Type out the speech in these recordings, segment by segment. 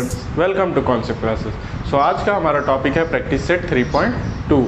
Students, welcome to concept classes. So आज का हमारा टॉपिक है प्रैक्टिस सेट 3.2।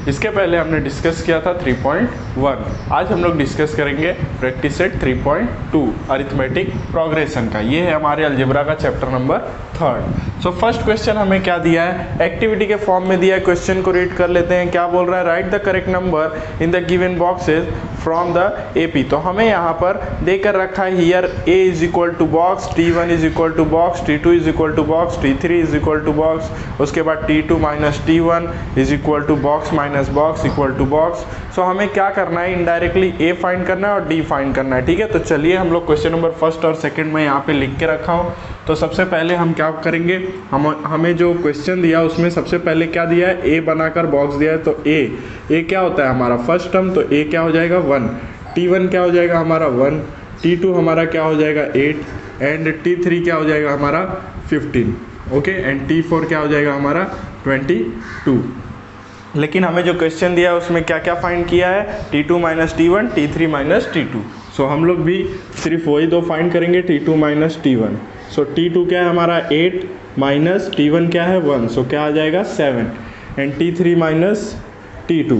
इसके पहले हमने डिस्कस किया था 3.1। आज हम लोग डिस्कस करेंगे प्रैक्टिस सेट 3.2 अरिथमेटिक प्रोग्रेशन का। ये है हमारे अलजेब्रा का chapter number 3। So first question हमें क्या दिया है, एक्टिविटी के फॉर्म में दिया है। क्वेश्चन को रीड कर लेते हैं। क्या बोल रहा है, right the correct number in the given boxes from the AP. तो हमें यहाँ पर देकर रखा है here A is equal to box, T1 is equal to box, T2 is equal to box, T3 is equal to box, उसके बाद T2 minus T1 is equal to box minus box equal to box. So हमें क्या करना है, indirectly ए find करना है और D find करना है। ठीक है, तो चलिए हम लोग क्वेश्चन नंबर फर्स्ट और सेकंड में यहाँ पे लिख के रखा हूँ। तो सबसे पहले हम क्या करेंगे, हमें जो क्वेश्चन दिया उसमें सबसे पहले क्या दिया है, ए बनाकर बॉक्स दिया है। तो ए क्या होता है हमारा फर्स्ट टर्म, तो ए क्या हो जाएगा 1, T1 क्या हो जाएगा हमारा 1, T2 हमारा क्या हो जाएगा 8 एंड T3 क्या हो जाएगा हमारा 15। ओके, एंड T4 क्या हो जाएगा हमारा 22। लेकिन हमें जो क्वेश्चन दिया है उसमें क्या क्या फाइंड किया है, T2 minus T1, T3 minus T2। सो हम लोग भी सिर्फ वही दो फाइंड करेंगे, T2 माइनस T1। सो T2 क्या है हमारा 8 माइनस T1 क्या है 1, सो क्या आ जाएगा 7 and T3 minus T2।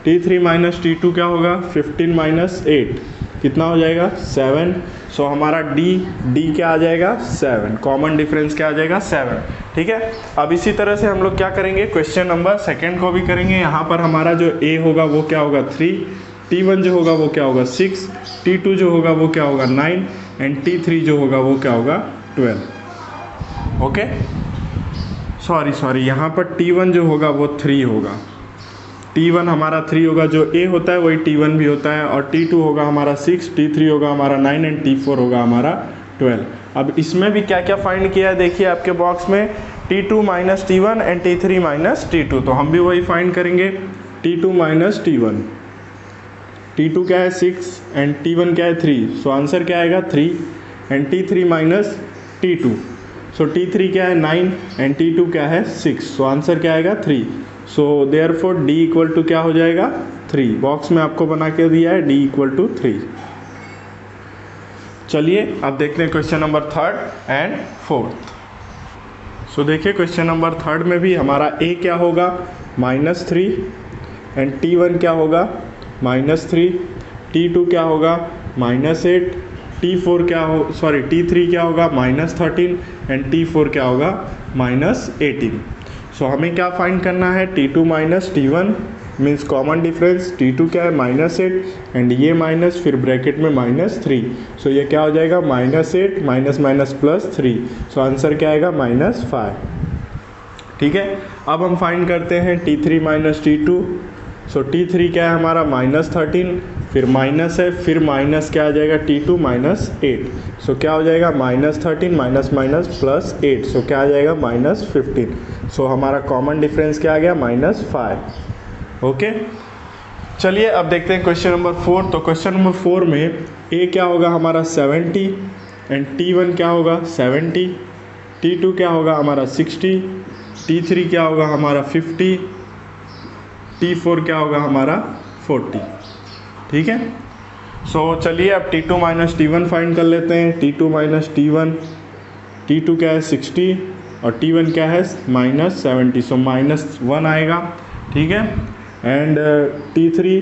T3 minus T2 क्या होगा 15 माइनस 8 कितना हो जाएगा 7। सो हमारा D क्या आ जाएगा 7, कॉमन डिफरेंस क्या आ जाएगा 7। ठीक है, अब इसी तरह से हम लोग क्या करेंगे, क्वेश्चन नंबर सेकंड को भी करेंगे। यहाँ पर हमारा जो A होगा वो क्या होगा 3, T1 जो होगा वो क्या होगा 6, T2 जो होगा वो क्या होगा 9 एंड T3 जो होगा वो क्या होगा 12। ओके, सॉरी यहाँ पर T1 जो होगा वो 3 होगा, T1 हमारा 3 होगा, जो A होता है वही T1 भी होता है, और T2 होगा हमारा 6, T3 होगा हमारा 9 एंड T4 होगा हमारा 12। अब इसमें भी क्या क्या फाइंड किया है देखिए आपके बॉक्स में, T2 minus T1 and T3 minus T2। तो हम भी वही फाइंड करेंगे, T2 माइनस T1, T2 क्या है 6 एंड T1 क्या है 3, सो आंसर क्या आएगा 3 and T3 minus T2। So T3 क्या है 9 एंड T2 क्या है 6, सो आंसर क्या आएगा 3। So therefore D equal to क्या हो जाएगा 3। बॉक्स में आपको बना के दिया है D इक्वल टू 3। चलिए अब देखते हैं question number third and fourth. So देखिए क्वेश्चन नंबर थर्ड में भी हमारा A क्या होगा -3 एंड T1 क्या होगा -3, T2 क्या होगा -8, T3 क्या होगा -13 एंड T4 क्या होगा -18। सो हमें क्या फाइंड करना है, T2 minus T1 means common difference, T2 क्या है -8 एंड ये माइनस फिर ब्रैकेट में -3। सो ये क्या हो जाएगा -8 माइनस माइनस +3। सो आंसर क्या आएगा -5। ठीक है, अब हम फाइंड करते हैं T3 माइनस T2। सो T3 क्या है हमारा -13, फिर माइनस है, फिर माइनस क्या आ जाएगा T2 माइनस 8। सो क्या हो जाएगा -13 माइनस माइनस +8, सो क्या आ जाएगा -15। सो हमारा कॉमन डिफरेंस क्या आ गया -5। ओके, चलिए अब देखते हैं क्वेश्चन नंबर 4। तो क्वेश्चन नंबर 4 में A क्या होगा हमारा 70 एंड T1 क्या होगा 70, T2 क्या होगा हमारा 60, T3 क्या होगा हमारा 50, T4 क्या होगा हमारा 40। ठीक है, सो चलिए अब T2 माइनस T1 फाइंड कर लेते हैं। T2 माइनस T1, T2 क्या है 60 और T1 क्या है -70, सो -1 आएगा। ठीक है, and T3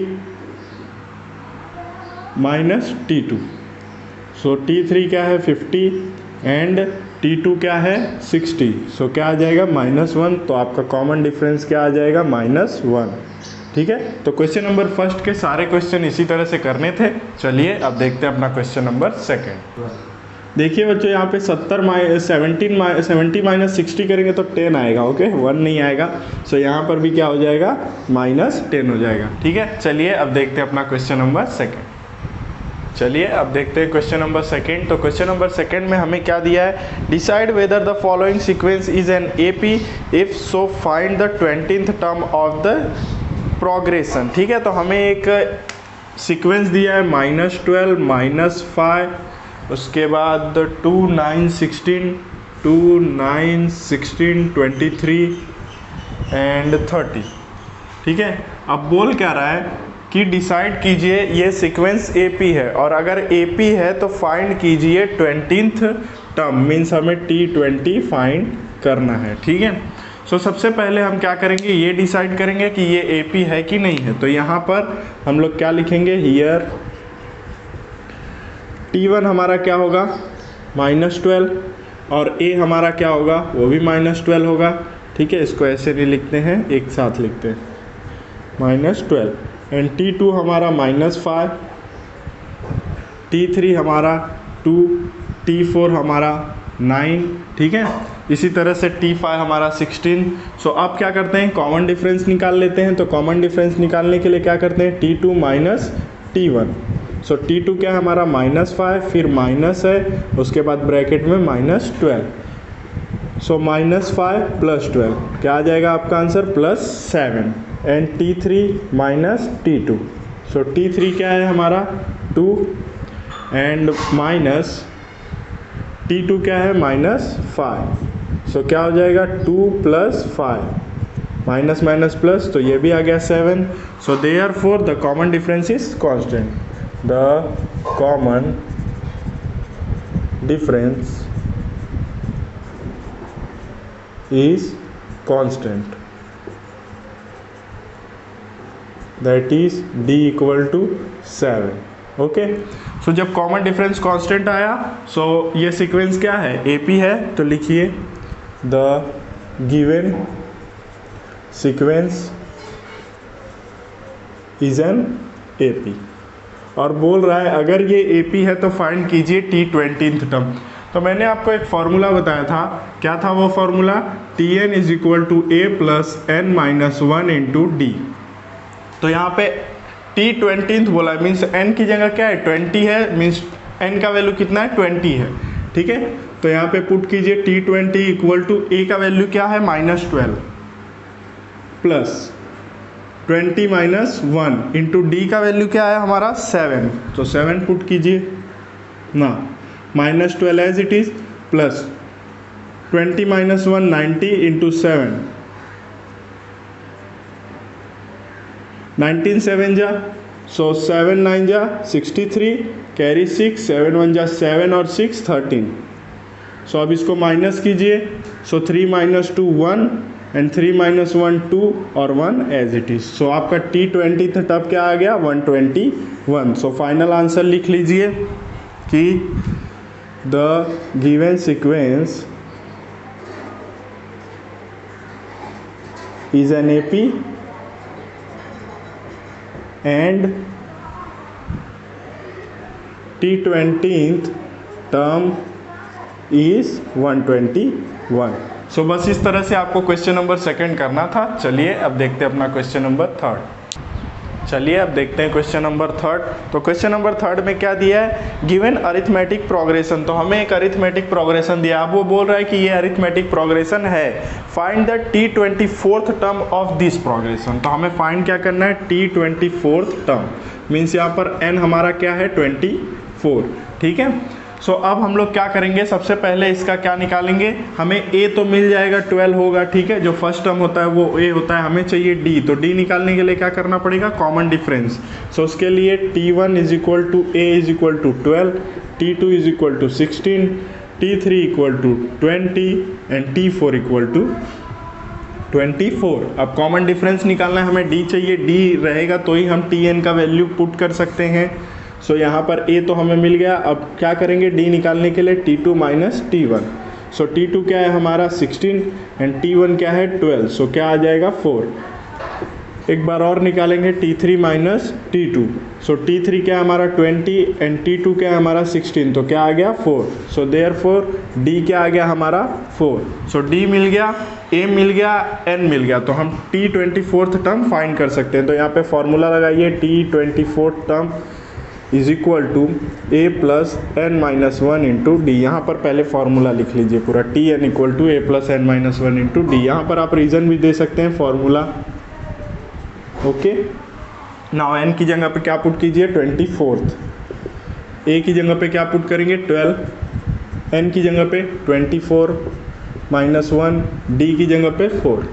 minus T2, so T3 क्या है 50 एंड T2 क्या है 60, सो क्या आ जाएगा -1। तो आपका कॉमन डिफरेंस क्या आ जाएगा -1। ठीक है, तो क्वेश्चन नंबर फर्स्ट के सारे क्वेश्चन इसी तरह से करने थे। चलिए अब देखते हैं अपना क्वेश्चन नंबर सेकंड। देखिए बच्चों यहाँ पे 70 माइनस 60 करेंगे तो 10 आएगा। ओके, 1 नहीं आएगा। सो यहाँ पर भी क्या हो जाएगा -10 हो जाएगा। ठीक है, चलिए अब देखते हैं अपना क्वेश्चन नंबर सेकंड। चलिए अब देखते हैं क्वेश्चन नंबर सेकंड। तो क्वेश्चन नंबर सेकंड में हमें क्या दिया है, decide whether the following sequence is an AP, if so find the 20th term of the progression. ठीक है, तो हमें एक सीक्वेंस दिया है -12 -5, उसके बाद 2 9 16 2 9 16 23 एंड 30। ठीक है, अब बोल क्या रहा है, कि डिसाइड कीजिए ये सीक्वेंस AP है, और अगर AP है तो फाइंड कीजिए 20th टर्म, मीन्स हमें T20 फाइंड करना है, ठीक है। सो सबसे पहले हम क्या करेंगे, ये डिसाइड करेंगे कि ये AP है कि नहीं है। तो यहाँ पर हम लोग क्या लिखेंगे, हियर T1 हमारा क्या होगा -12, और A हमारा क्या होगा, वो भी -12 होगा, ठीक है। इसको ऐसे नहीं लिखते हैं, एक साथ लिखते हैं, -12, एंड T2 हमारा -5, T3 हमारा 2, T4 हमारा 9, ठीक है। इसी तरह से T5 हमारा 16। सो अब क्या करते हैं, कॉमन डिफरेंस निकाल लेते हैं। तो कॉमन डिफरेंस निकालने के लिए क्या करते हैं, T2 माइनस T1। सो T2 क्या है हमारा -5, फिर माइनस है, उसके बाद ब्रैकेट में -12। सो -5 + 12 क्या आ जाएगा आपका answer, +7, and T3 minus T2। So T3 क्या है हमारा 2, एंड माइनस T2 क्या है -5। सो क्या हो जाएगा 2 + 5, माइनस माइनस प्लस, तो ये भी आ गया 7। So therefore the common difference is constant, the common difference is constant, that is D = 7। Okay. So जब कॉमन डिफरेंस कांस्टेंट आया, सो ये सीक्वेंस क्या है, AP है, तो लिखिए the given sequence is an AP, और बोल रहा है अगर ये AP है तो फाइंड कीजिए T20th टर्म। तो मैंने आपको एक फॉर्मूला बताया था, क्या था वो formula, Tn = A + n - 1 × D। तो यहाँ पे T20th बोला है, मीन्स n की जगह क्या है 20 है, मीन्स n का वैल्यू कितना है 20 है, ठीक है। तो यहाँ पे पुट कीजिए T20 = A का वैल्यू क्या है -12 प्लस 20 - 1 × D का वैल्यू क्या है हमारा 7। तो 7 पुट कीजिए ना, -12 एज इट इज, प्लस 20 - 1 90 × 7, 19 7 जा, सो 7 9 जा 63, कैरी 6, 7 1 जा 7 और 6 13। सो अब इसको माइनस कीजिए, सो 3 - 2 1, एंड 3 - 1 2, और 1 एज इट इज। सो आपका T20 तब क्या आ गया 121। सो फाइनल आंसर लिख लीजिए कि the given sequence is an AP and T20th term is 121। सो बस इस तरह से आपको क्वेश्चन नंबर 2 करना था। चलिए अब देखते हैं अपना क्वेश्चन नंबर 3। चलिए अब देखते हैं क्वेश्चन नंबर 3। तो क्वेश्चन नंबर 3 में क्या दिया है, गिवन अरिथमेटिक प्रोग्रेशन। तो हमें एक अरिथमेटिक प्रोग्रेशन दिया, अब वो बोल रहा है कि ये अरिथमेटिक प्रोग्रेशन है, find the T24th term of this progression. तो हमें फाइंड क्या करना है, T24th टर्म, मीन्स यहाँ पर n हमारा क्या है 24, ठीक है। सो अब हम लोग क्या करेंगे, सबसे पहले इसका क्या निकालेंगे, हमें A तो मिल जाएगा 12 होगा, ठीक है, जो फर्स्ट टर्म होता है वो A होता है, हमें चाहिए D। तो D निकालने के लिए क्या करना पड़ेगा, कॉमन डिफरेंस। सो उसके लिए T1 = A = 12, T2 = 16, T3 = 20, and T4 = 24। अब कॉमन डिफरेंस निकालना है, हमें D चाहिए, D रहेगा तो ही हम Tn का वैल्यू पुट कर सकते हैं। सो यहाँ पर A तो हमें मिल गया, अब क्या करेंगे D निकालने के लिए, T2 - T1। सो T2 क्या है हमारा 16, एंड T1 क्या है 12, सो क्या आ जाएगा 4। एक बार और निकालेंगे T3 - T2। सो T3 क्या है हमारा 20, एंड T2 क्या है हमारा 16, तो क्या आ गया 4। सो देयरफॉर D क्या आ गया हमारा 4। सो D मिल गया, A मिल गया, N मिल गया, तो हम T24th टर्म फाइंड कर सकते हैं। तो यहाँ पे फॉर्मूला लगाइए, T24th term is equal to A + n - 1 × D। यहाँ पर पहले फॉर्मूला लिख लीजिए पूरा, Tn = A + n - 1 × D। यहाँ पर आप रीज़न भी दे सकते हैं फॉर्मूला, ओके। नाउ n की जगह पे क्या पुट कीजिए 24th, A की जगह पे क्या पुट करेंगे 12, n की जगह पे 24 - 1, D की जगह पे 4,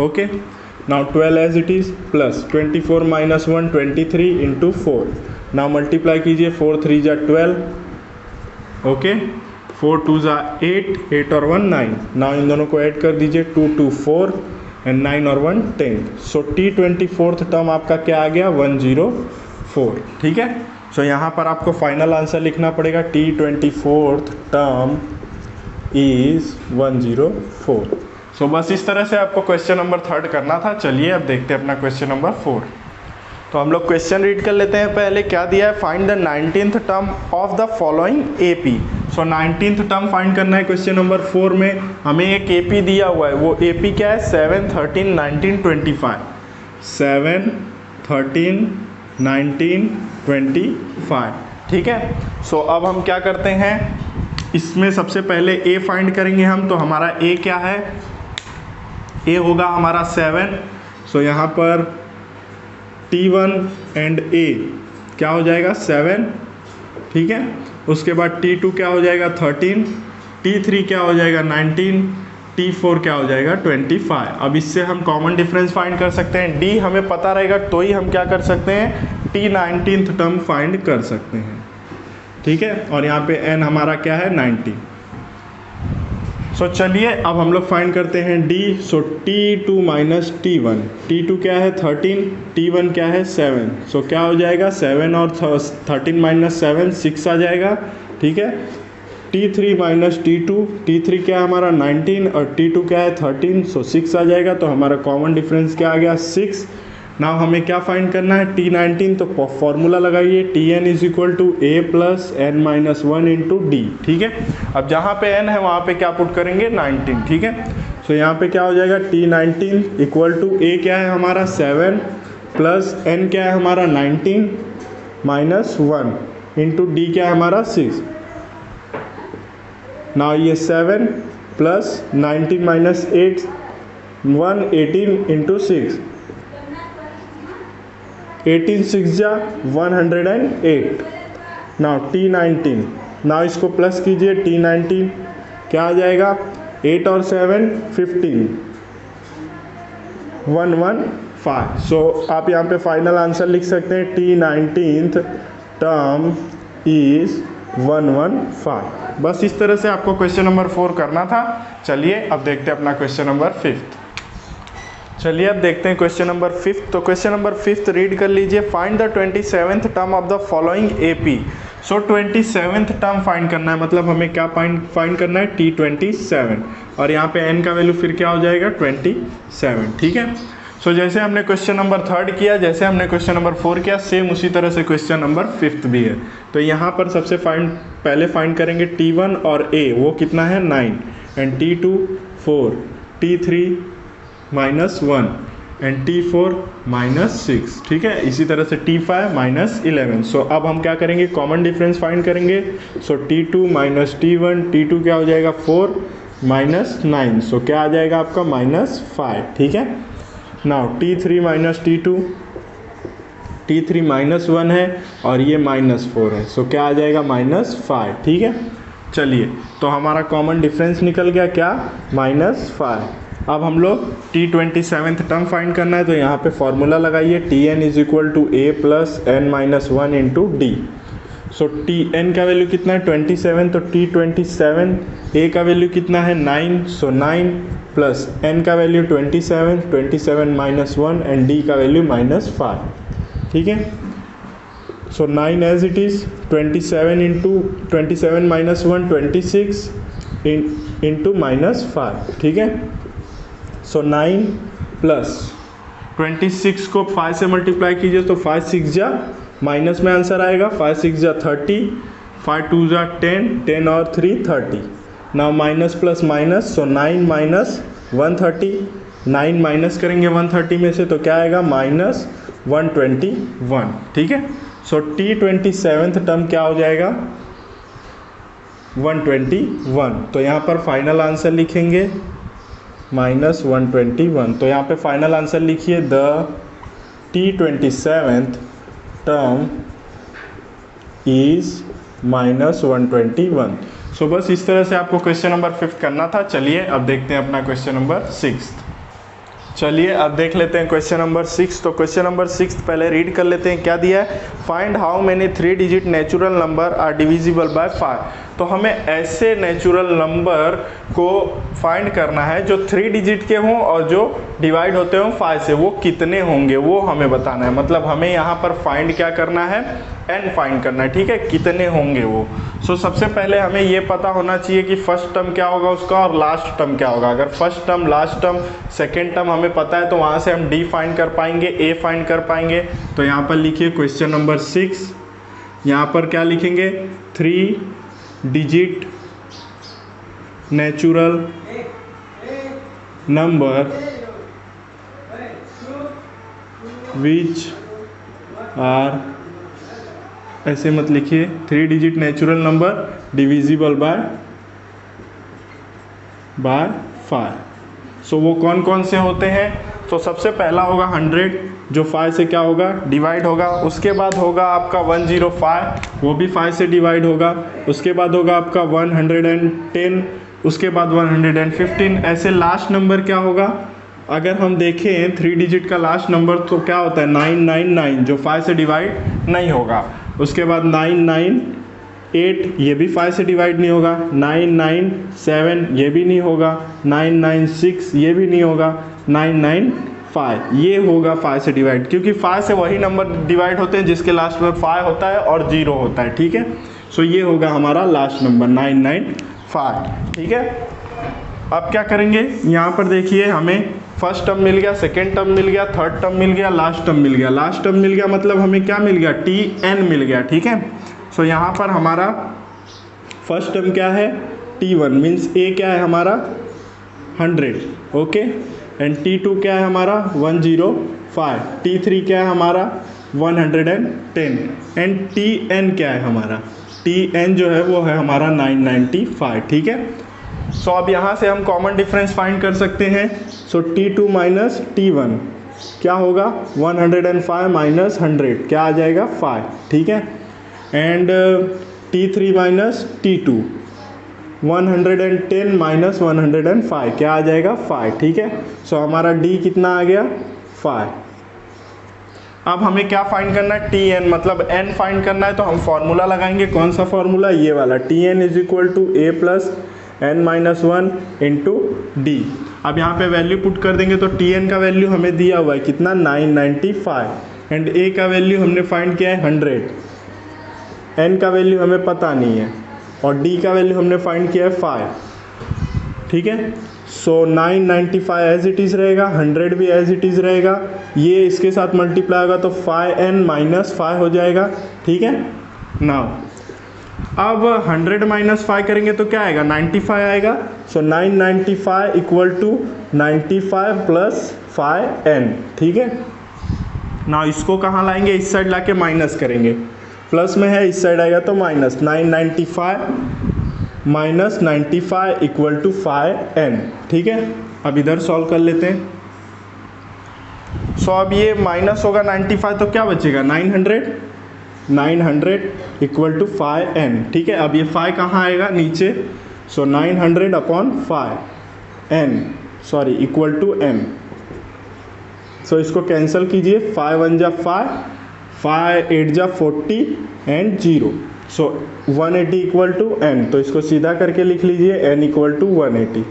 okay. Now 12 as it is plus 24 minus 1 23 into 4। Now multiply कीजिए, 4 3 जा 12, ओके, 4 2 जा 8, 8 और 1 9। नाउ इन दोनों को ऐड कर दीजिए, 2 2 4 एंड 9 और 1 10। सो T24th टर्म आपका क्या आ गया, 104। ठीक है, सो यहाँ पर आपको फाइनल आंसर लिखना पड़ेगा, T24th टर्म इज 104। सो बस इस तरह से आपको क्वेश्चन नंबर 3 करना था। चलिए अब देखते हैं अपना क्वेश्चन नंबर 4। तो हम लोग क्वेश्चन रीड कर लेते हैं। पहले क्या दिया है, find the 19th term of the following AP. So 19th term find करना है क्वेश्चन नंबर 4 में। हमें एक एपी दिया हुआ है, वो एपी क्या है, 7 13 19 25। 7 13 19 25। ठीक है, सो अब हम क्या करते हैं, इसमें सबसे पहले ए फाइंड करेंगे हम। तो हमारा ए क्या है, ए होगा हमारा 7। सो यहाँ पर T1 एंड ए क्या हो जाएगा, 7। ठीक है, उसके बाद T2 क्या हो जाएगा, 13, T3 क्या हो जाएगा, 19, T4 क्या हो जाएगा, 25। अब इससे हम कॉमन डिफरेंस फाइंड कर सकते हैं। D हमें पता रहेगा तो ही हम क्या कर सकते हैं, T19th टर्म फाइंड कर सकते हैं। ठीक है, और यहाँ पे n हमारा क्या है, 90। सो चलिए अब हम लोग फाइंड करते हैं D। सो T2 माइनस T1, T2 क्या है 13, T1 क्या है 7। सो क्या हो जाएगा, 7 और 13 माइनस 7 6 आ जाएगा। ठीक है, T3 माइनस T2, T3 क्या है हमारा 19 और T2 क्या है 13। सो 6 आ जाएगा। तो हमारा कॉमन डिफरेंस क्या आ गया, 6। नाउ हमें क्या फाइंड करना है, T19। तो फॉर्मूला लगाइए, Tn is equal to A plus N minus 1 into D. ठीक है, अब जहाँ पे n है वहाँ पे क्या पुट करेंगे, 19। ठीक है, सो यहाँ पे क्या हो जाएगा, T19 इक्वल टू ए क्या है हमारा 7 प्लस n क्या है हमारा 19 माइनस 1 इंटू डी क्या है हमारा 6। नाउ ये 7 प्लस 19 माइनस 8 118 इंटू 6, 18 6 जा 108। नाउ T19, नाउ इसको प्लस कीजिए, T19 क्या आ जाएगा, 8 और 7 15 115। सो आप यहाँ पे फाइनल आंसर लिख सकते हैं, T19th टर्म इज 115। बस इस तरह से आपको क्वेश्चन नंबर 4 करना था। चलिए अब देखते हैं अपना क्वेश्चन नंबर 5। चलिए अब देखते हैं क्वेश्चन नंबर 5। तो क्वेश्चन नंबर 5 रीड कर लीजिए, find the 27th term of the following AP. So 27th term find करना है, मतलब हमें क्या फाइंड करना है, T27, और यहाँ पे n का वैल्यू फिर क्या हो जाएगा, 27। ठीक है, सो जैसे हमने क्वेश्चन नंबर 3 किया, जैसे हमने क्वेश्चन नंबर 4 किया, सेम उसी तरह से क्वेश्चन नंबर 5 भी है। तो यहाँ पर सबसे पहले फाइंड करेंगे T1 और a, वो कितना है 9, and T2 4, T3 minus 1 and T4 minus 6। ठीक है, इसी तरह से T5 माइनस 11। सो अब हम क्या करेंगे, कॉमन डिफरेंस फाइंड करेंगे। सो T2 माइनस T1, T2 क्या हो जाएगा 4 माइनस 9। सो क्या आ जाएगा आपका -5। ठीक है, now T3 minus T2, T3 minus 1 है और ये -4 है। सो क्या आ जाएगा -5। ठीक है, चलिए तो हमारा कॉमन डिफरेंस निकल गया क्या, -5। अब हम लोग T27th टर्म फाइंड करना है। तो यहाँ पे फॉर्मूला लगाइए, Tn is equal to A plus N minus 1 into D. So Tn का वैल्यू कितना है 27, तो T27 a का वैल्यू कितना है 9, सो 9 प्लस n का वैल्यू 27, 27 माइनस 1 एंड d का वैल्यू -5। ठीक है, so 9 as it is, 27 into 27 minus 1 26 into -5। ठीक है, सो 9 प्लस 26 को 5 से मल्टीप्लाई कीजिए, तो 5 6 जा माइनस में आंसर आएगा, 5 6 जा 30, 5 2 जा 10, 10 और 3 30। नाउ माइनस प्लस माइनस, सो 9 माइनस 130, 9 माइनस करेंगे 130 में से तो क्या आएगा, -121। ठीक है, सो T27th टर्म क्या हो जाएगा, 121। तो यहाँ पर फाइनल आंसर लिखेंगे -121। तो यहाँ पे फाइनल आंसर लिखिए, द T27th टर्म इज -121। सो बस इस तरह से आपको क्वेश्चन नंबर 5 करना था। चलिए अब देखते हैं अपना क्वेश्चन नंबर 6। चलिए अब देख लेते हैं क्वेश्चन नंबर 6। तो क्वेश्चन नंबर 6 पहले रीड कर लेते हैं, क्या दिया है। Find how many 3 digit natural number are divisible by 5। तो हमें ऐसे नेचुरल नंबर को फाइंड करना है जो 3 डिजिट के हों और जो डिवाइड होते हों 5 से, वो कितने होंगे वो हमें बताना है। मतलब हमें यहाँ पर फाइंड क्या करना है, n फाइंड करना है, ठीक है, कितने होंगे वो। सो सबसे पहले हमें ये पता होना चाहिए कि फर्स्ट टर्म क्या होगा उसका और लास्ट टर्म क्या होगा। अगर first term, last term, second term हमें पता है तो वहाँ से हम d फाइंड कर पाएंगे, a फाइंड कर पाएंगे। तो यहाँ पर लिखिए क्वेश्चन नंबर 6, यहाँ पर क्या लिखेंगे, 3 digit natural number which are, ऐसे मत लिखिए, 3 digit natural number divisible by 5। So वो कौन कौन से होते हैं। तो सबसे पहला होगा 100 जो 5 से क्या होगा, डिवाइड होगा। उसके बाद होगा आपका 105, वो भी 5 से डिवाइड होगा। उसके बाद होगा आपका 110, उसके बाद 115। ऐसे लास्ट नंबर क्या होगा, अगर हम देखें 3 डिजिट का लास्ट नंबर तो क्या होता है 999 जो 5 से डिवाइड नहीं होगा। उसके बाद 998 ये भी 5 से डिवाइड नहीं होगा। 997 ये भी नहीं होगा। 996 ये भी नहीं होगा। 995 ये होगा 5 से डिवाइड, क्योंकि 5 से वही नंबर डिवाइड होते हैं जिसके लास्ट में 5 होता है और 0 होता है, ठीक है। सो ये होगा हमारा लास्ट नंबर 995, ठीक है। अब क्या करेंगे, यहाँ पर देखिए हमें फर्स्ट टर्म मिल गया, सेकेंड टर्म मिल गया, थर्ड टर्म मिल गया, लास्ट टर्म मिल गया। लास्ट टर्म मिल गया मतलब हमें क्या मिल गया, Tn मिल गया, ठीक है। सो यहाँ पर हमारा फर्स्ट टर्म क्या है, T1 मीन्स A क्या है हमारा 100, ओके। एंड T2 क्या है हमारा 105, T3 क्या है हमारा 110 एंड Tn क्या है हमारा, Tn जो है वो है हमारा 995, ठीक है। सो अब यहाँ से हम कॉमन डिफरेंस फाइंड कर सकते हैं। सो T2 माइनस T1 क्या होगा, 105 माइनस 100 क्या आ जाएगा 5, ठीक है। And T3 minus T2 110 minus 105 क्या आ जाएगा 5, ठीक है। सो हमारा D कितना आ गया 5। अब हमें क्या फाइंड करना है, Tn मतलब n फाइंड करना है। तो हम फॉर्मूला लगाएंगे, कौन सा फॉर्मूला, ये वाला, Tn is equal to A plus n-1 into D. अब यहाँ पे वैल्यू पुट कर देंगे तो Tn का वैल्यू हमें दिया हुआ है कितना 995 एंड A का वैल्यू हमने फाइंड किया है 100, n का वैल्यू हमें पता नहीं है और D का वैल्यू हमने फाइंड किया है 5, ठीक है। सो 995 एज इट इज़ रहेगा, 100 भी एज इट इज़ रहेगा, ये इसके साथ मल्टीप्लाई होगा तो 5n माइनस 5 हो जाएगा, ठीक है। नाउ अब 100 माइनस 5 करेंगे तो क्या आएगा 95 आएगा। सो 995 इक्वल टू 95 प्लस 5n, ठीक है ना। इसको कहाँ लाएंगे, इस साइड लाके माइनस करेंगे, प्लस में है इस साइड आएगा तो minus, 995 minus 95 equal to 5n, ठीक है। अब इधर सॉल्व कर लेते हैं। सो अब ये माइनस होगा 95 तो क्या बचेगा 900 इक्वल टू 5n, ठीक है। अब ये 5 कहाँ आएगा नीचे, so 900 upon 5n sorry equal to m। So इसको कैंसिल कीजिए, 5 1 जा 5, 5 8 जा 40 and 0। So 180 equal to n, तो इसको सीधा करके लिख लीजिए n इक्वल टू 180।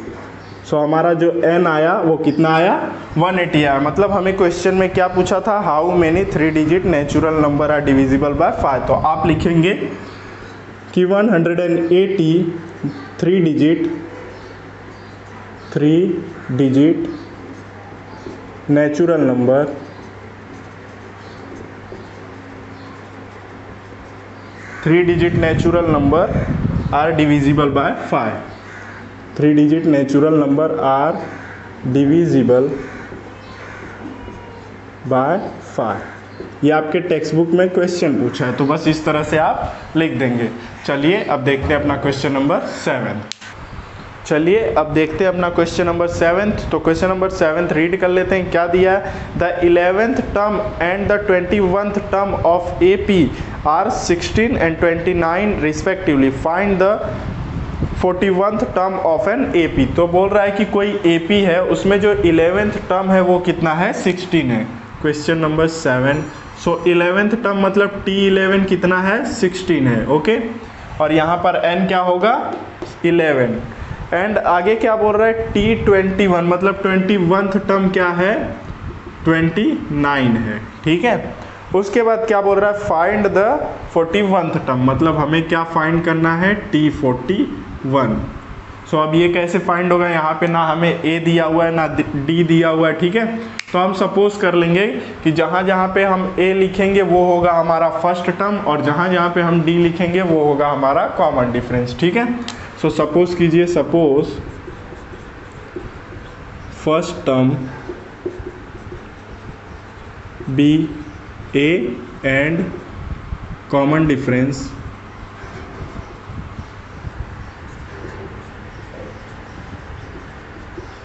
सो हमारा जो n आया वो कितना आया 180 आया। मतलब हमें क्वेश्चन में क्या पूछा था, how many 3 digit natural number are divisible by 5। तो आप लिखेंगे कि 180 3 digit natural number are divisible by 5। 3 digit natural number are divisible by 5। ये आपके टेक्स्ट बुक में क्वेश्चन पूछा है, तो बस इस तरह से आप लिख देंगे। चलिए अब देखते हैं अपना क्वेश्चन नंबर 7। चलिए अब देखते हैं अपना क्वेश्चन नंबर 7। तो क्वेश्चन नंबर 7 रीड कर लेते हैं, क्या दिया है। The 11th term and the 21st term of AP are 16 and 29 respectively. Find the 41th term of an AP। तो बोल रहा है कि कोई AP है, उसमें जो 11th टर्म है वो कितना है, 16 है। Question number 7। सो 11th टर्म मतलब T11 कितना है, 16 है। ओके, और यहाँ पर n क्या होगा, 11। एंड आगे क्या बोल रहा है, T21 मतलब 21th टर्म क्या है, 29 है। ठीक है, उसके बाद क्या बोल रहा है, फाइंड द 41th टर्म मतलब हमें क्या फाइंड करना है, T41। सो अब ये कैसे फाइंड होगा, यहाँ पे ना हमें A दिया हुआ है ना D दिया हुआ है। ठीक है, तो हम सपोज कर लेंगे कि जहाँ जहाँ पे हम A लिखेंगे वो होगा हमारा फर्स्ट टर्म, और जहाँ जहाँ पे हम D लिखेंगे वो होगा हमारा कॉमन डिफरेंस। ठीक है, सो सपोज कीजिए, suppose first term be A and common difference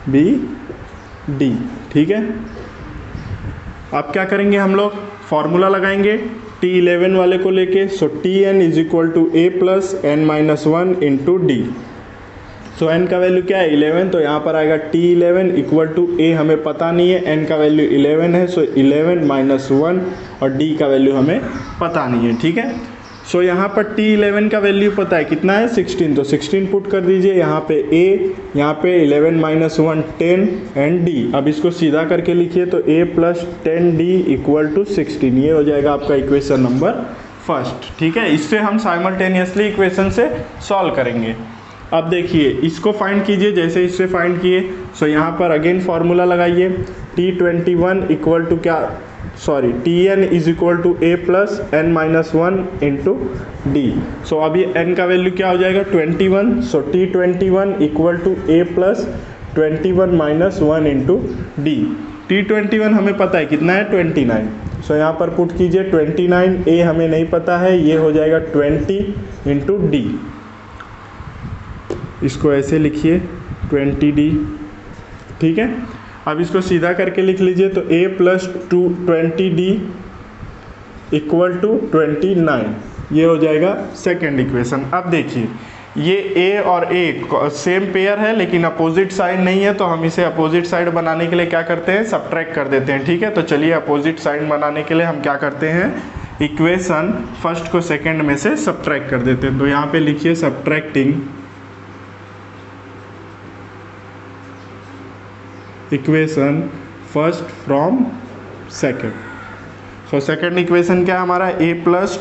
be D. ठीक है, अब क्या करेंगे, हम लोग फॉर्मूला लगाएंगे T11 वाले को लेके। So Tn is equal to A plus n minus 1 into D. So n का वैल्यू क्या है, 11, तो यहाँ पर आएगा T11 इक्वल टू A हमें पता नहीं है, n का वैल्यू 11 है, सो 11 माइनस 1, और D का वैल्यू हमें पता नहीं है। ठीक है, सो यहाँ पर T11 का वैल्यू पता है कितना है, 16, तो 16 पुट कर दीजिए यहाँ पे A, यहाँ पे 11 माइनस 1 10 एंड D। अब इसको सीधा करके लिखिए तो A plus 10D equal to 16, ये हो जाएगा आपका इक्वेशन नंबर फर्स्ट। ठीक है, इससे हम साइमल्टेनियसली इक्वेशन से सॉल्व करेंगे। अब देखिए इसको फाइंड कीजिए जैसे इससे फाइंड किए। सो यहाँ पर अगेन फार्मूला लगाइए, T21 इक्वल टू क्या, sorry Tn is equal to A plus n minus 1 into D. So अब ये n का वैल्यू क्या हो जाएगा, 21। So T21 equal to A plus 21 minus 1 into D. T21 हमें पता है कितना है, 29। सो यहाँ पर पुट कीजिए 29, A हमें नहीं पता है, ये हो जाएगा 20 इंटू डी। इसको ऐसे लिखिए 20D। ठीक है, अब इसको सीधा करके लिख लीजिए तो A plus 20D equal to 29, ये हो जाएगा सेकेंड इक्वेशन। अब देखिए ये A और A सेम पेयर है लेकिन अपोजिट साइड नहीं है, तो हम इसे अपोजिट साइड बनाने के लिए क्या करते हैं, सब्ट्रैक्ट कर देते हैं। ठीक है, तो चलिए अपोजिट साइड बनाने के लिए हम क्या करते हैं, इक्वेशन फर्स्ट को सेकेंड में से सब्ट्रैक्ट कर देते हैं। तो यहाँ पे लिखिए subtracting equation first from second. So second equation क्या है हमारा, A plus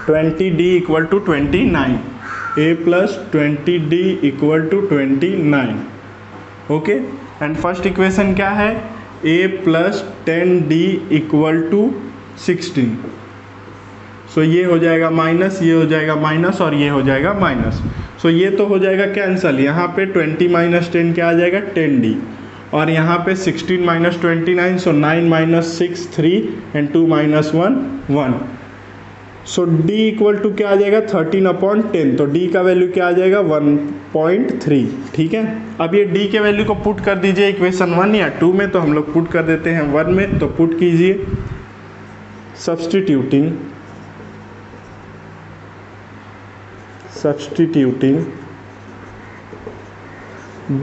20D equal to 29, A plus 20D equal to 29। Okay, and first equation क्या है, A plus 10D equal to 16। So ये हो जाएगा माइनस, ये हो जाएगा माइनस, और ये हो जाएगा माइनस। सो ये तो हो जाएगा कैंसिल, यहाँ पे 20 माइनस 10 क्या आ जाएगा, 10D, और यहाँ पे 16 minus 29, so 9 minus 6 3 and 2 minus 1 1। So D equal to क्या आ जाएगा, 13/10, तो D का वैल्यू क्या आ जाएगा, 1.3। ठीक है, अब ये D के वैल्यू को पुट कर दीजिए इक्वेशन 1 या 2 में, तो हम लोग पुट कर देते हैं 1 में, तो पुट कीजिए substituting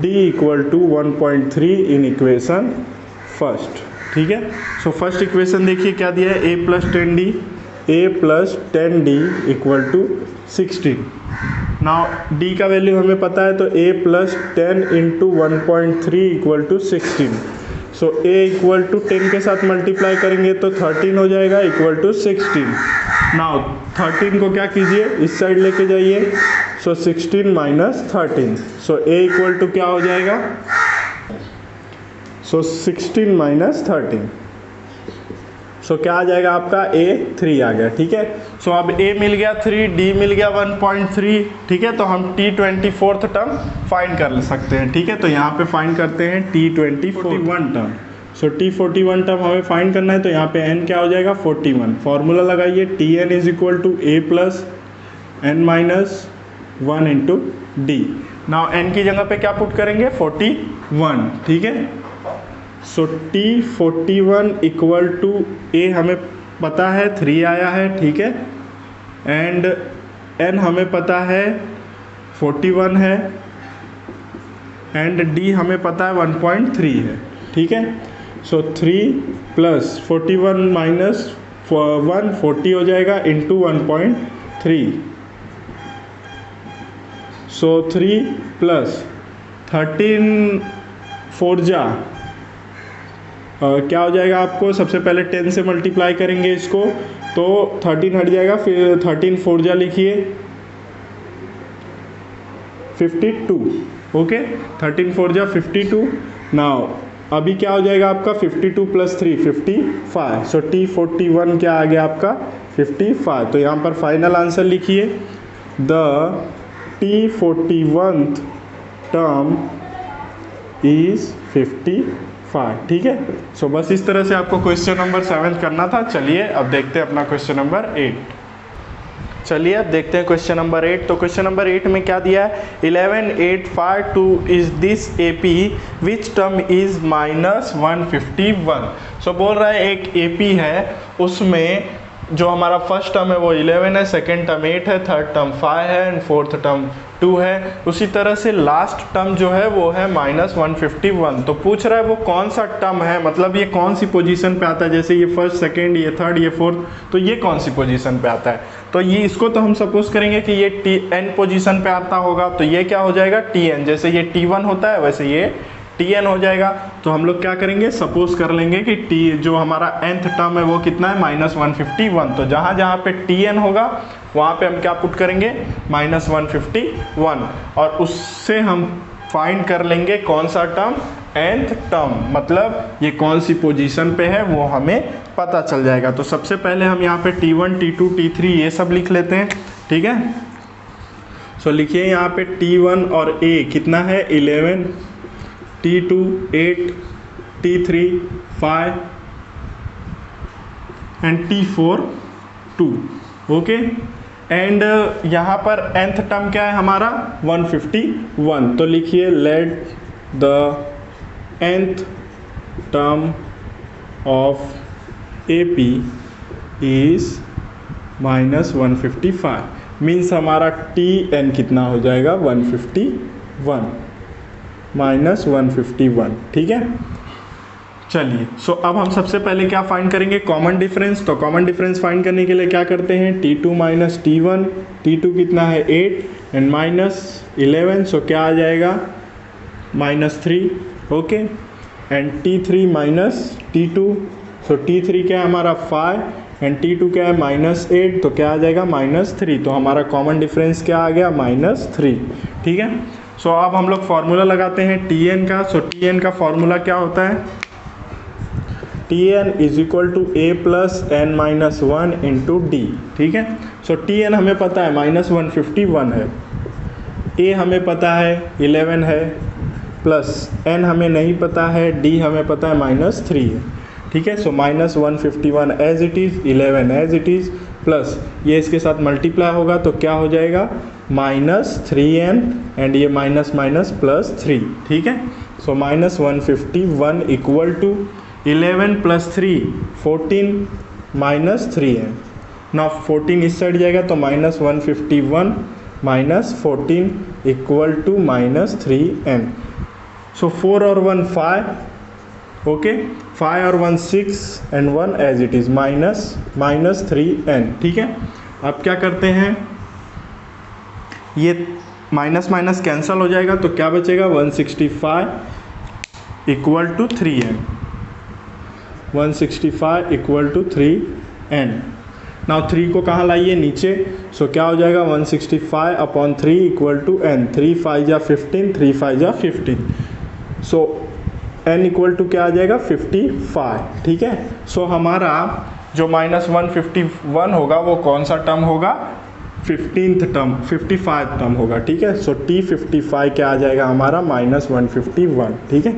D equal to 1.3 in equation first. ठीक है, सो फर्स्ट इक्वेशन देखिए क्या दिया है, A plus 10D equal to 16। Now D का वैल्यू हमें पता है, तो A plus 10 into 1.3 equal to 16। So A equal to 10 के साथ मल्टीप्लाई करेंगे तो 13 हो जाएगा इक्वल टू 16। नाउ 13 को क्या कीजिए, इस साइड लेके जाइए, so 16 minus 13। So A equal to क्या हो जाएगा, सो 16 माइनस 13। सो क्या आ जाएगा आपका, A 3 आ गया। ठीक है, सो अब A मिल गया 3, D मिल गया 1.3। ठीक है, तो हम T24th टर्म फाइंड कर सकते हैं। ठीक है, तो यहाँ पे फाइंड करते हैं T21 टर्म। सो T41 टर्म हमें फाइंड करना है, तो यहाँ पे n क्या हो जाएगा, 41। फॉर्मूला लगाइए, Tn is equal to A plus n minus 1 into D. Now n की जगह पे क्या पुट करेंगे, 41। ठीक है, सो T41 इक्वल टू A हमें पता है 3 आया है। ठीक है, एंड n हमें पता है 41 है एंड d हमें पता है 1.3 है, ठीक है। सो 3 प्लस 41 माइनस 140 हो जाएगा इंटू 1.3। सो 3 प्लस 13 4 जा क्या हो जाएगा आपको, सबसे पहले 10 से मल्टीप्लाई करेंगे इसको तो 13 हट जाएगा, फिर 13 4 जा लिखिए 52, ओके 13 4 जा 52। नाउ अभी क्या हो जाएगा आपका 52 प्लस 3 55। सो T41 क्या आ गया आपका 55। तो यहाँ पर फाइनल आंसर लिखिए द T41th टर्म इज 55, ठीक है। सो बस इस तरह से आपको क्वेश्चन नंबर 7 करना था। चलिए अब देखते हैं अपना क्वेश्चन नंबर 8। चलिए अब देखते हैं क्वेश्चन नंबर 8। तो क्वेश्चन नंबर 8 में क्या दिया है, 11852 is this AP which term is -151। सो बोल रहा है एक AP है, उसमें जो हमारा फर्स्ट टर्म है वो 11 है, सेकेंड टर्म 8 है, थर्ड टर्म 5 है एंड फोर्थ टर्म 2 है। उसी तरह से लास्ट टर्म जो है वो है -151। तो पूछ रहा है वो कौन सा टर्म है, मतलब ये कौन सी पोजीशन पे आता है, जैसे ये फर्स्ट सेकेंड ये थर्ड ये फोर्थ, तो ये कौन सी पोजीशन पे आता है। तो ये इसको तो हम सपोज करेंगे कि ये Tn पोजीशन पे आता होगा, तो ये क्या हो जाएगा Tn, जैसे ये T1 होता है वैसे ये Tn हो जाएगा। तो हम लोग क्या करेंगे, सपोज कर लेंगे कि T जो हमारा nth टर्म है वो कितना है -151। तो जहाँ जहाँ पे Tn होगा वहाँ पे हम क्या पुट करेंगे -151, और उससे हम फाइंड कर लेंगे कौन सा टर्म nth टर्म, मतलब ये कौन सी पोजीशन पे है वो हमें पता चल जाएगा। तो सबसे पहले हम यहाँ पे T1 T2 T3 ये सब लिख लेते हैं, ठीक है। सो लिखिए यहाँ पे T1 और A कितना है 11, T2 8, T3 5 and T4 2, okay. And यहाँ पर nth टर्म क्या है हमारा 151। तो लिखिए let the nth term of AP is -155, means हमारा Tn कितना हो जाएगा 151 -151, ठीक है। चलिए सो अब हम सबसे पहले क्या फाइंड करेंगे, कॉमन डिफरेंस। तो कॉमन डिफरेंस फाइंड करने के लिए क्या करते हैं, T2 माइनस T1, T2 कितना है 8 एंड -11, सो क्या आ जाएगा -3, okay. And T3 minus T2, so T3 क्या है हमारा 5 एंड T2 क्या है -8, तो क्या आ जाएगा -3। तो हमारा कॉमन डिफरेंस क्या आ गया -3, ठीक है। सो अब हम लोग फार्मूला लगाते हैं Tn का। सो Tn का फार्मूला क्या होता है, Tn is equal to A plus n-1 into D, ठीक है। सो Tn हमें पता है -151 है, A हमें पता है 11 है, प्लस n हमें नहीं पता है, D हमें पता है -3 है, ठीक है। So -151 as it is, 11 as it is, plus ये इसके साथ मल्टीप्लाई होगा तो क्या हो जाएगा -3n एंड ये माइनस प्लस 3, ठीक है। So -151 equal to 11 plus 3 14 -3n। ना 14 इस साइड जाएगा तो -151 -14 इक्वल टू -3n। सो 4 और 1 5, ओके, 5 और 1 6 and 1 as it is -3n, ठीक है। अब क्या करते हैं, ये माइनस कैंसिल हो जाएगा तो क्या बचेगा 165 equal to 3n, 165 equal to 3n। Now 3 को कहाँ लाइए नीचे, सो क्या हो जाएगा 165 अपॉन 3 इक्वल टू n, 3 5 जा 15, 3 5 जा 15, सो n इक्वल टू क्या आ जाएगा 55, ठीक है। सो हमारा जो -151 होगा वो कौन सा टर्म होगा, 15th टर्म 55 टर्म होगा, ठीक है। सो T 55 क्या आ जाएगा हमारा -151, ठीक है।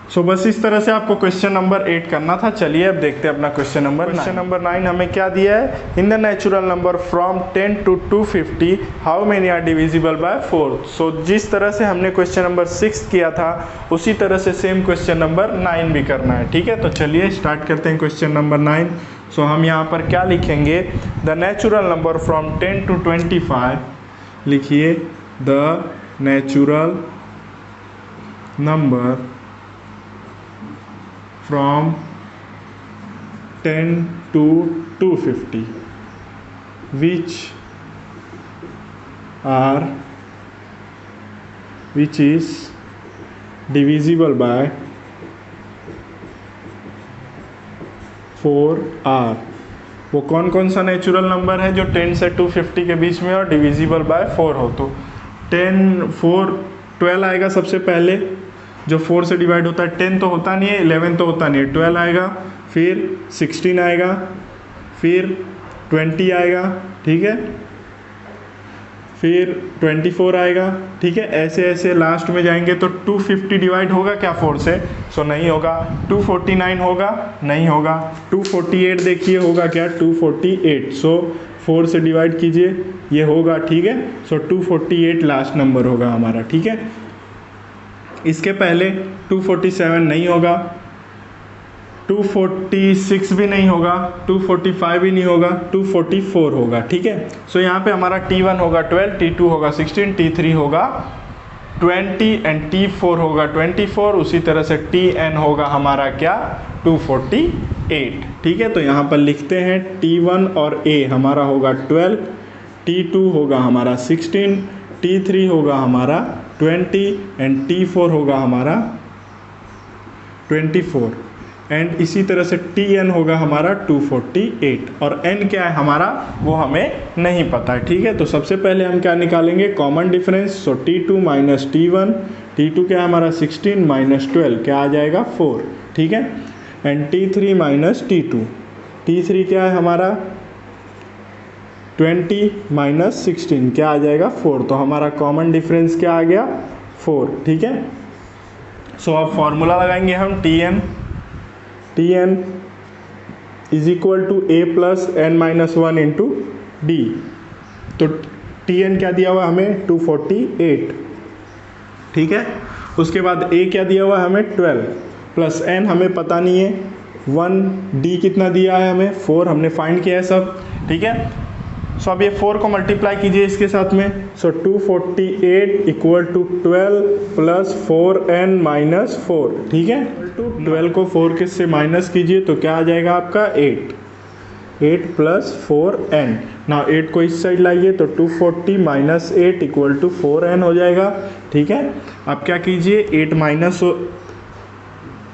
सो बस इस तरह से आपको क्वेश्चन नंबर 8 करना था। चलिए अब देखते हैं अपना क्वेश्चन नंबर 9 हमें क्या दिया है, in the natural number from 10 to 250 how many are divisible by 4। So जिस तरह से हमने क्वेश्चन नंबर 6 किया था उसी तरह से सेम क्वेश्चन नंबर 9 भी करना है। ठीक है, तो चलिए स्टार्ट करते हैं क्वेश्चन नंबर 9। सो हम यहाँ पर क्या लिखेंगे, the natural number from 10 to 25, लिखिए the natural number from 10 to 250 which is divisible by 4 are। वो कौन कौन सा नेचुरल नंबर है जो 10 से 250 के बीच में और डिविजिबल बाय 4 हो। तो 12 आएगा सबसे पहले, जो 4 से डिवाइड होता है। 10 तो होता नहीं है, 11 तो होता नहीं है, 12 आएगा, फिर 16 आएगा, फिर 20 आएगा, ठीक है, फिर 24 आएगा, ठीक है। ऐसे ऐसे लास्ट में जाएंगे तो 250 डिवाइड होगा क्या 4 से, सो नहीं होगा। 249 होगा, नहीं होगा। 248 देखिए होगा क्या, 248, सो 4 से डिवाइड कीजिए, ये होगा, ठीक है। सो 248 लास्ट नंबर होगा हमारा, ठीक है। इसके पहले 247 नहीं होगा, 246 भी नहीं होगा, 245 भी नहीं होगा, 244 होगा, ठीक है। सो यहाँ पे हमारा T1 होगा 12, T2 होगा 16, T3 होगा 20 एंड T4 होगा 24। उसी तरह से Tn होगा हमारा क्या, 248, ठीक है। तो यहाँ पर लिखते हैं T1 और A हमारा होगा 12, T2 होगा हमारा 16, T3 होगा हमारा 20 एंड T4 होगा हमारा 24 एंड इसी तरह से Tn होगा हमारा 248 और n क्या है हमारा वो हमें नहीं पता है, ठीक है। तो सबसे पहले हम क्या निकालेंगे, कॉमन डिफरेंस। सो T2 माइनस T1, T2 क्या है हमारा 16 माइनस 12 क्या आ जाएगा 4, ठीक है। And T3 minus T2, T3 क्या है हमारा 20 माइनस 16 क्या आ जाएगा 4। तो हमारा कॉमन डिफरेंस क्या आ गया 4, ठीक है। सो अब फॉर्मूला लगाएंगे हम Tn is equal to A plus n minus 1 into D। तो Tn क्या दिया हुआ हमें 248, ठीक है। उसके बाद A क्या दिया हुआ हमें 12 प्लस n हमें पता नहीं है 1, D कितना दिया है हमें 4, हमने फाइंड किया है सब, ठीक है। सो अब ये 4 को मल्टीप्लाई कीजिए इसके साथ में। So 248 equal to 12 plus 4n minus 4, ठीक है। 12 को 4 के से माइनस कीजिए तो क्या आ जाएगा आपका 8 प्लस 4n। ना 8 को इस साइड लाइए तो 240 माइनस 8 इक्वल टू 4n हो जाएगा, ठीक है। अब क्या कीजिए 8 माइनस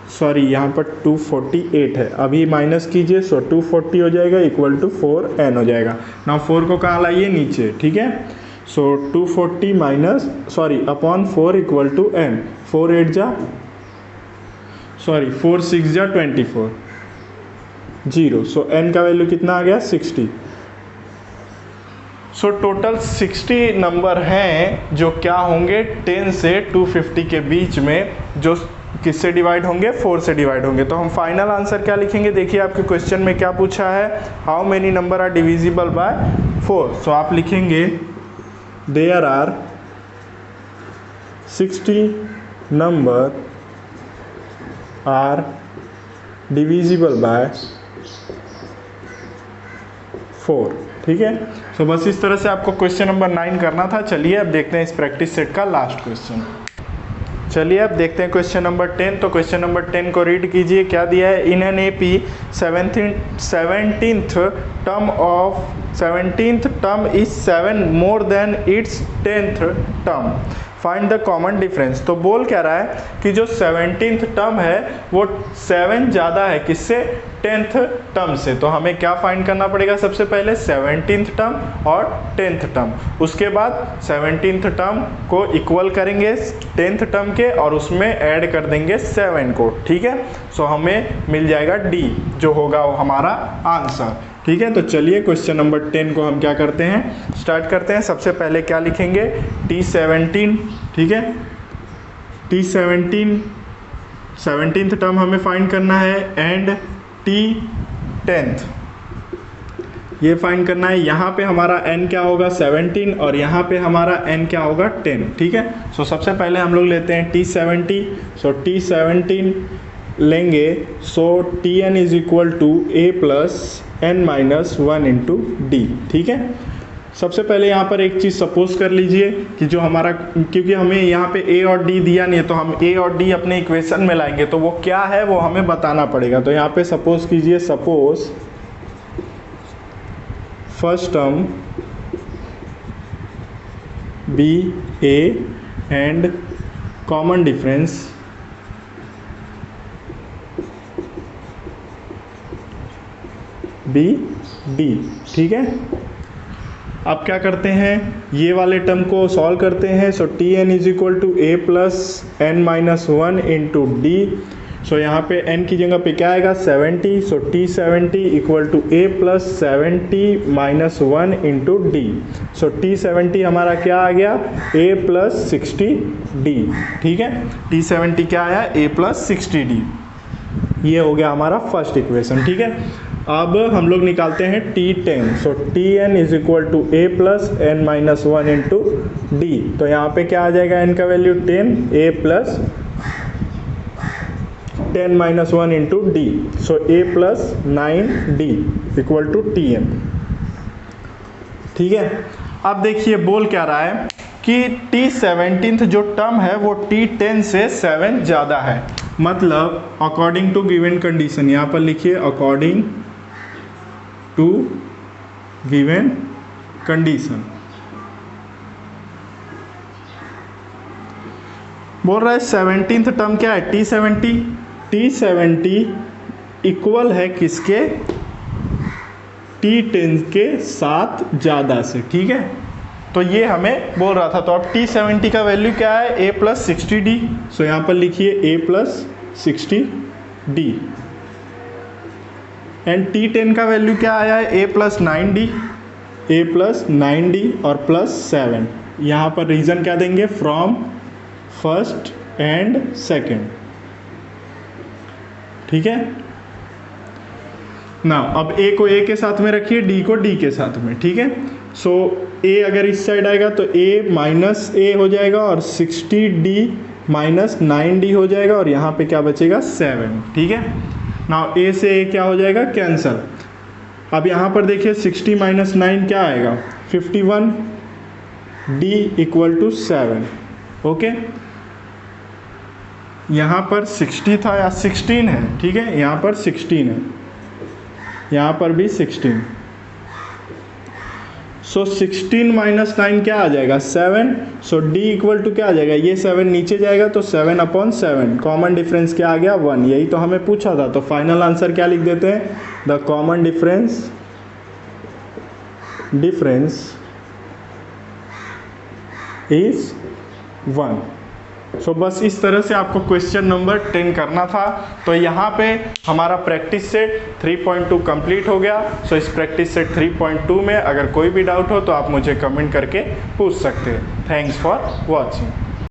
सॉरी यहाँ पर 248 है, अभी माइनस कीजिए, सो 240 हो जाएगा इक्वल टू 4n हो जाएगा। ना 4 को कहाँ लाइए नीचे, ठीक है। So 240 minus sorry upon 4 equal to n, 4 6 जा 24 0। सो n का वैल्यू कितना आ गया 60। सो टोटल 60 नंबर हैं जो क्या होंगे 10 से 250 के बीच में, जो किससे डिवाइड होंगे 4 से डिवाइड होंगे। तो हम फाइनल आंसर क्या लिखेंगे, देखिए आपके क्वेश्चन में क्या पूछा है, how many number are divisible by 4। So आप लिखेंगे there are 60 number are divisible by 4, ठीक है। सो बस इस तरह से आपको क्वेश्चन नंबर 9 करना था। चलिए अब देखते हैं इस प्रैक्टिस सेट का लास्ट क्वेश्चन। चलिए अब देखते हैं क्वेश्चन नंबर 10। तो क्वेश्चन नंबर 10 को रीड कीजिए, क्या दिया है, in an AP 17th term is 7 more than it's 10th term, find the common difference. तो बोल क्या रहा है कि जो 17th टर्म है वो 7 ज़्यादा है किससे, 10th टर्म से। तो हमें क्या फाइंड करना पड़ेगा, सबसे पहले 17th टर्म और 10th टर्म, उसके बाद 17th टर्म को इक्वल करेंगे 10th टर्म के और उसमें ऐड कर देंगे 7 को, ठीक है। सो हमें मिल जाएगा D, जो होगा वो हमारा आंसर, ठीक है। तो चलिए क्वेश्चन नंबर 10 को हम क्या करते हैं, स्टार्ट करते हैं। सबसे पहले क्या लिखेंगे T17, ठीक है। T17 17th टर्म हमें फाइंड करना है एंड टी 10th ये फाइंड करना है। यहाँ पे हमारा n क्या होगा 17 और यहाँ पे हमारा n क्या होगा 10, ठीक है। सो सबसे पहले हम लोग लेते हैं T70, सो T17 लेंगे, so Tn is equal to a plus n minus 1 into D, ठीक है। सबसे पहले यहाँ पर एक चीज़ सपोज कर लीजिए कि जो हमारा, क्योंकि हमें यहाँ पे a और d दिया नहीं है तो हम a और d अपने इक्वेशन में लाएंगे, तो वो क्या है वो हमें बताना पड़ेगा। तो यहाँ पे सपोज कीजिए, suppose first term be A and common difference be D, ठीक है। अब क्या करते हैं, ये वाले टर्म को सॉल्व करते हैं। So T N is equal to A plus N minus 1 into D. So यहाँ पे n की जगह पे क्या आएगा 70, so T70 equal to a plus 70 minus 1 into D. So T70 हमारा क्या आ गया a प्लस 60d, ठीक है। T70 क्या आया a प्लस 60d, ये हो गया हमारा फर्स्ट इक्वेशन, ठीक है। अब हम लोग निकालते हैं T10, so Tn is equal to a plus n minus 1 into D. तो यहाँ पे क्या आ जाएगा n का वैल्यू 10, a plus 10 minus 1 into D. So a plus 9d equal to Tn, ठीक है। अब देखिए बोल क्या रहा है कि T17 जो टर्म है वो T10 से 7 ज़्यादा है, मतलब अकॉर्डिंग टू गिवन कंडीशन, यहाँ पर लिखिए अकॉर्डिंग टू गिवन कंडीशन। बोल रहा है 17th टर्म क्या है T70, T70 इक्वल है किसके T10 के साथ ज़्यादा से, ठीक है। तो ये हमें बोल रहा था। तो अब T70 का वैल्यू क्या है a प्लस 60d। सो यहाँ पर लिखिए a plus 60d and T10 का वैल्यू क्या आया है a plus 9d, a plus 9d और प्लस 7। यहाँ पर रीज़न क्या देंगे फ्रॉम फर्स्ट एंड सेकेंड, ठीक है ना। अब a को a के साथ में रखिए, d को d के साथ में, ठीक है। सो a अगर इस साइड आएगा तो a माइनस a हो जाएगा और 60d माइनस 9d हो जाएगा और यहाँ पे क्या बचेगा 7, ठीक है ना। a से a क्या हो जाएगा कैंसल। अब यहाँ पर देखिए 60 माइनस 9 क्या आएगा 51, d इक्वल टू 7, ओके। यहाँ पर 60 था या 16 है, ठीक है, यहाँ पर 16 है, यहाँ पर भी 16। सो 16 माइनस 9 क्या आ जाएगा 7। सो d इक्वल टू क्या आ जाएगा, ये 7 नीचे जाएगा तो 7 अपॉन 7, कॉमन डिफरेंस क्या आ गया 1, यही तो हमें पूछा था। तो फाइनल आंसर क्या लिख देते हैं, द कॉमन डिफरेंस इज 1। सो बस इस तरह से आपको क्वेश्चन नंबर 10 करना था। तो यहाँ पे हमारा प्रैक्टिस सेट 3.2 कंप्लीट हो गया। सो इस प्रैक्टिस सेट 3.2 में अगर कोई भी डाउट हो तो आप मुझे कमेंट करके पूछ सकते हैं। Thanks for watching.